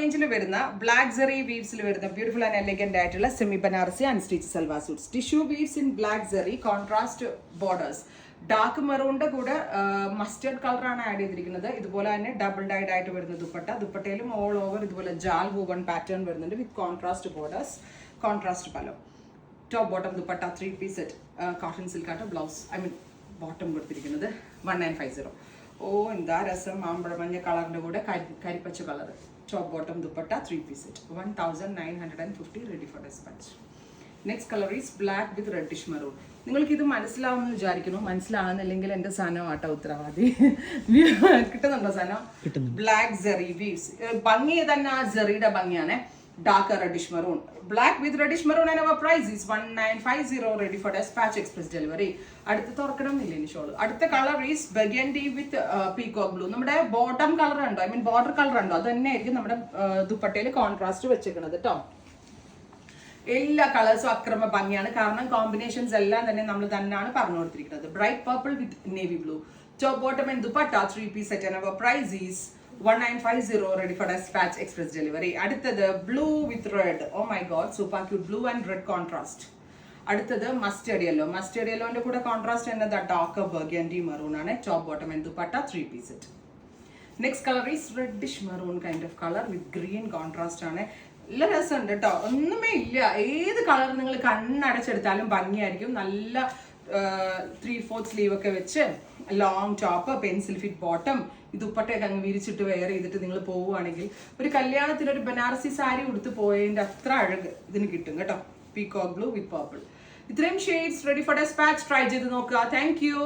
റേഞ്ചിൽ വരുന്ന ബ്ലാക്ക് സെറി വീവ്സിൽ വരുന്ന ബ്യൂട്ടിഫുൾ ആൻഡ് എലഗന്റ് ആയിട്ടുള്ള semi Banarasi unstitched salwar suits. Tissue weaves in black zari, contrast borders. Dark മെറൂണിന്റെ കൂടെ മസ്റ്റേർഡ് കളറാണ് ആഡ് ചെയ്തിരിക്കുന്നത്. ഇതുപോലെ തന്നെ ഡബിൾ ഡൈഡ് ആയിട്ട് വരുന്ന ദുപ്പട്ട. ദുപ്പട്ടയിലും ഓൾ ഓവർ ഇതുപോലെ ജാൽ വൂവൺ പാറ്റേൺ വരുന്നുണ്ട് with contrast borders, contrast pallu. Top bottom dupatta 3-piece set cotton സിൽക്കാട്ട് ബ്ലൗസ്, ബോട്ടം കൊടുത്തിരിക്കുന്നത് 1950. ഓ എന്താ രസം, മാമ്പഴമഞ്ഞ കളറിന്റെ കൂടെ കരിപ്പച്ച colour. Top bottom dupatta 3-piece set 1950, ready for dispatch. Next colour is black with reddish maroon. നിങ്ങൾക്ക് ഇത് മനസ്സിലാവുമെന്ന് വിചാരിക്കുന്നു. മനസ്സിലാവുന്നില്ലെങ്കിൽ എന്റെ സാധനം ആട്ടോ ഉത്തരവാദി. കിട്ടുന്നുണ്ടോ സാധനം? Black zari weaves. ഭംഗി തന്നെ ആ ജെറിയുടെ ഭംഗിയാണ്. Dark reddish maroon, black with reddish maroon and our price is 1950, ready for dispatch express delivery. അടുത്ത് തുറക്കണം എന്നില്ല ഇനി ഷോള്. അടുത്ത colour is burgundy with peacock blue. നമ്മുടെ ബോട്ടം കളർ ഉണ്ടോ, ബോർഡർ കളർ ഉണ്ടോ, അത് തന്നെ ആയിരിക്കും നമ്മുടെ ദുപ്പട്ടയിൽ കോൺട്രാസ്റ്റ് വെച്ചേക്കുന്നത് കേട്ടോ. എല്ലാ കളേഴ്സും അക്രമ ഭംഗിയാണ്, കാരണം കോമ്പിനേഷൻസ് എല്ലാം തന്നെ നമ്മൾ തന്നെയാണ് പറഞ്ഞു കൊടുത്തിരിക്കുന്നത്. Bright purple with navy blue. Top bottom and dupatta 3-piece set and our price is 1950, ready for dispatch express delivery. അടുത്തത് blue with red. Oh my God, super cute blue and red contrast. അടുത്തത് mustard yellow. Mustard യെല്ലോന്റെ കൂടെ contrast എന്നത് dark burgundy maroon ആണ്. Top bottom and dupatta 3-piece set. Next colour is reddish maroon kind of colour with green contrast ആണ്. നല്ല രസമുണ്ട് കേട്ടോ, ഒന്നുമേ ഇല്ല. ഏത് കളർ നിങ്ങൾ കണ്ണടച്ചെടുത്താലും ഭംഗിയായിരിക്കും. നല്ല 3/4 സ്ലീവ് ഒക്കെ വെച്ച് long top, pencil fit bottom, ദുപ്പട്ടയൊക്കെ അങ്ങ് വിരിച്ചിട്ട് വെയർ ചെയ്തിട്ട് നിങ്ങൾ പോവുകയാണെങ്കിൽ ഒരു കല്യാണത്തിന് ഒരു ബനാറസി സാരി ഉടുത്ത് പോയതിന്റെ അത്ര അഴക് ഇതിന് കിട്ടും കേട്ടോ. Peacock blue with purple. ഇത്രയും shades ready for dispatch. Try ചെയ്ത് നോക്കുക. Thank U.